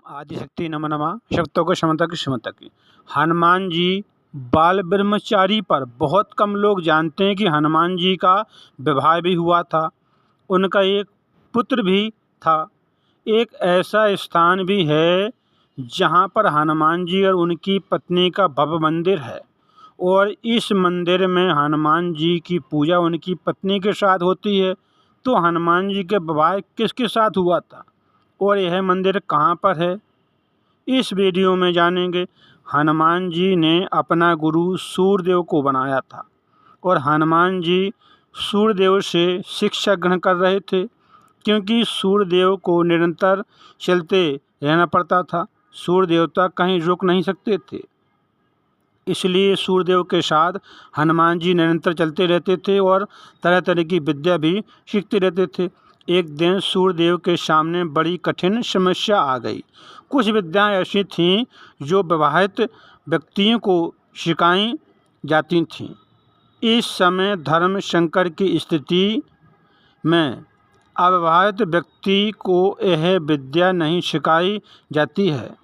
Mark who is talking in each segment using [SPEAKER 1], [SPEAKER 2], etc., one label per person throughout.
[SPEAKER 1] आदिशक्ति नमः नमः। शक्तों को क्षमता की क्षमता की। हनुमान जी बाल ब्रह्मचारी पर बहुत कम लोग जानते हैं कि हनुमान जी का विवाह भी हुआ था। उनका एक पुत्र भी था। एक ऐसा स्थान भी है जहाँ पर हनुमान जी और उनकी पत्नी का भव्य मंदिर है और इस मंदिर में हनुमान जी की पूजा उनकी पत्नी के साथ होती है। तो हनुमान जी का विवाह किसके साथ हुआ था और यह मंदिर कहाँ पर है, इस वीडियो में जानेंगे। हनुमान जी ने अपना गुरु सूर्यदेव को बनाया था और हनुमान जी सूर्यदेव से शिक्षा ग्रहण कर रहे थे, क्योंकि सूर्यदेव को निरंतर चलते रहना पड़ता था। सूर्य देवता कहीं रुक नहीं सकते थे, इसलिए सूर्यदेव के साथ हनुमान जी निरंतर चलते रहते थे और तरह तरह की विद्या भी सीखते रहते थे। एक दिन सूर्यदेव के सामने बड़ी कठिन समस्या आ गई। कुछ विद्याएं ऐसी थीं जो विवाहित व्यक्तियों को सिखाई जाती थीं। इस समय धर्म संकट की स्थिति में अविवाहित व्यक्ति को यह विद्या नहीं सिखाई जाती है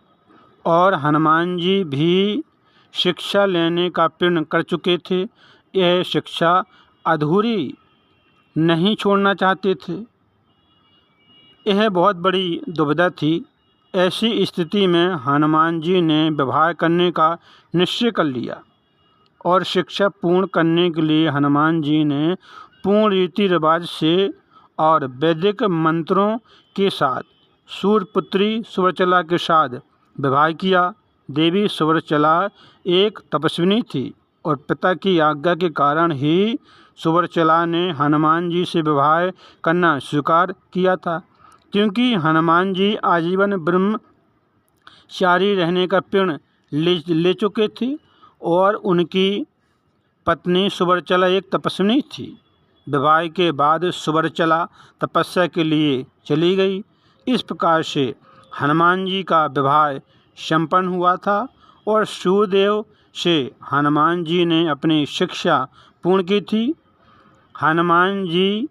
[SPEAKER 1] और हनुमान जी भी शिक्षा लेने का प्रण कर चुके थे। यह शिक्षा अधूरी नहीं छोड़ना चाहते थे। यह बहुत बड़ी दुविधा थी। ऐसी स्थिति में हनुमान जी ने विवाह करने का निश्चय कर लिया और शिक्षा पूर्ण करने के लिए हनुमान जी ने पूर्ण रीति रिवाज से और वैदिक मंत्रों के साथ सूर्यपुत्री सुवर्चला के साथ विवाह किया। देवी सुवर्चला एक तपस्विनी थी और पिता की आज्ञा के कारण ही सुवर्चला ने हनुमान जी से विवाह करना स्वीकार किया था, क्योंकि हनुमान जी आजीवन ब्रह्मचारी रहने का प्रण ले चुके थे और उनकी पत्नी सुवर्चला एक तपस्विनी थी। विवाह के बाद सुवर्चला तपस्या के लिए चली गई। इस प्रकार से हनुमान जी का विवाह संपन्न हुआ था और सूर्यदेव से हनुमान जी ने अपनी शिक्षा पूर्ण की थी। हनुमान जी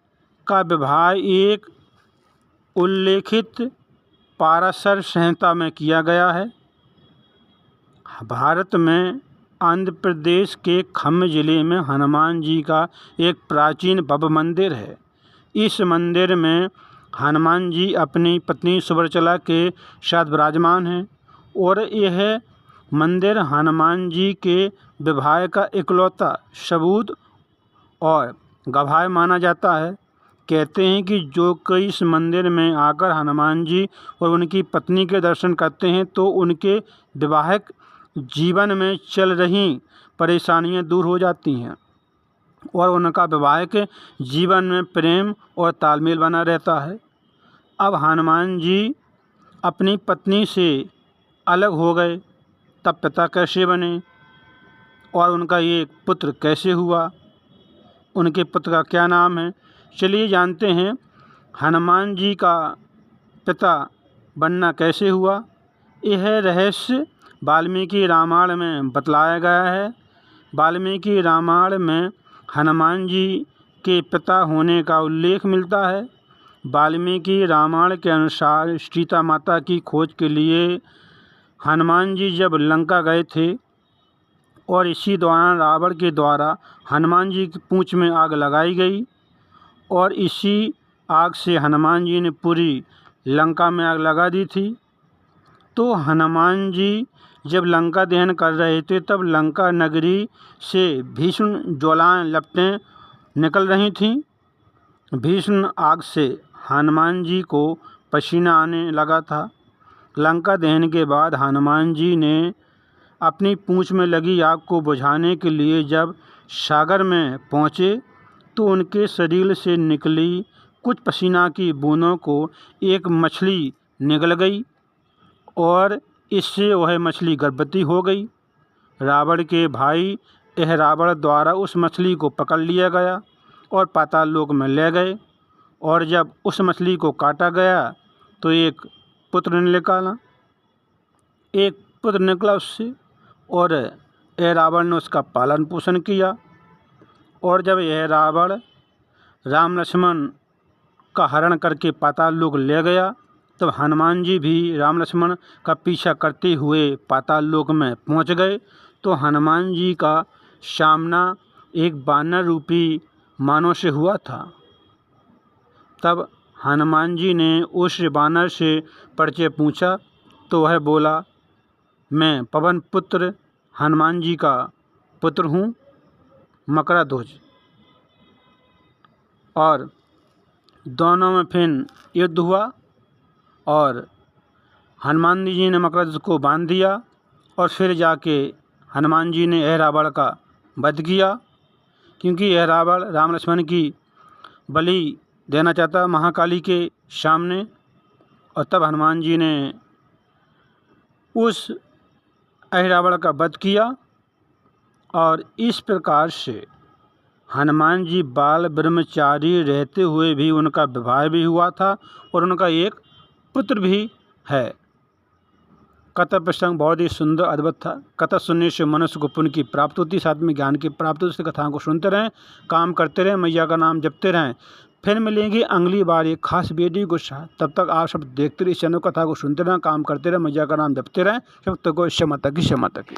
[SPEAKER 1] का विवाह एक उल्लेखित पाराशर संहिता में किया गया है। भारत में आंध्र प्रदेश के खम्म जिले में हनुमान जी का एक प्राचीन भव्य मंदिर है। इस मंदिर में हनुमान जी अपनी पत्नी सुवर्चला के साथ विराजमान हैं और यह मंदिर हनुमान जी के विवाह का इकलौता सबूत और गवाह माना जाता है। कहते हैं कि जो कोई इस मंदिर में आकर हनुमान जी और उनकी पत्नी के दर्शन करते हैं तो उनके वैवाहिक जीवन में चल रही परेशानियां दूर हो जाती हैं और उनका वैवाहिक जीवन में प्रेम और तालमेल बना रहता है। अब हनुमान जी अपनी पत्नी से अलग हो गए, तब पिता कैसे बने और उनका ये पुत्र कैसे हुआ, उनके पुत्र का क्या नाम है, चलिए जानते हैं। हनुमान जी का पिता बनना कैसे हुआ, यह रहस्य वाल्मीकि रामायण में बतलाया गया है। वाल्मीकि रामायण में हनुमान जी के पिता होने का उल्लेख मिलता है। वाल्मीकि रामायण के अनुसार सीता माता की खोज के लिए हनुमान जी जब लंका गए थे और इसी दौरान रावण के द्वारा हनुमान जी की पूंछ में आग लगाई गई और इसी आग से हनुमान जी ने पूरी लंका में आग लगा दी थी। तो हनुमान जी जब लंका दहन कर रहे थे तब लंका नगरी से भीषण ज्वालाएं लपटें निकल रही थीं। भीषण आग से हनुमान जी को पसीना आने लगा था। लंका दहन के बाद हनुमान जी ने अपनी पूंछ में लगी आग को बुझाने के लिए जब सागर में पहुँचे तो उनके शरीर से निकली कुछ पसीना की बूंदों को एक मछली निगल गई और इससे वह मछली गर्भवती हो गई। रावण के भाई यह रावण द्वारा उस मछली को पकड़ लिया गया और पाताल लोक में ले गए और जब उस मछली को काटा गया तो एक पुत्र निकला उससे और यह रावण ने उसका पालन पोषण किया। और जब यह रावण राम लक्ष्मण का हरण करके पाताल लोक ले गया तब हनुमान जी भी राम लक्ष्मण का पीछा करते हुए पाताल लोक में पहुंच गए। तो हनुमान जी का सामना एक वानर रूपी मानव से हुआ था। तब हनुमान जी ने उस वानर से परिचय पूछा तो वह बोला, मैं पवन पुत्र हनुमान जी का पुत्र हूँ, मकराध्वज। और दोनों में फिर युद्ध हुआ और हनुमान जी ने मकराध्वज को बांध दिया और फिर जाके हनुमान जी ने रावण का वध किया, क्योंकि यह रावण राम लक्ष्मण की बलि देना चाहता महाकाली के सामने। और तब हनुमान जी ने उस रावण का वध किया। और इस प्रकार से हनुमान जी बाल ब्रह्मचारी रहते हुए भी उनका विवाह भी हुआ था और उनका एक पुत्र भी है। कथा प्रसंग बहुत ही सुंदर अद्भुत था। कथा सुनने से मनुष्य को पुण्य की प्राप्ति होती, साथ में ज्ञान की प्राप्ति होती। कथाओं को सुनते रहें, काम करते रहें, मैया का नाम जपते रहें। फिर मिलेंगे अगली बार एक खास वीडियो के साथ। तब तक आप सब देखते रहिए चैनल, कथा को सुनते रहें, काम करते रहें, मैया का नाम जपते रहें। सब तक को शमता की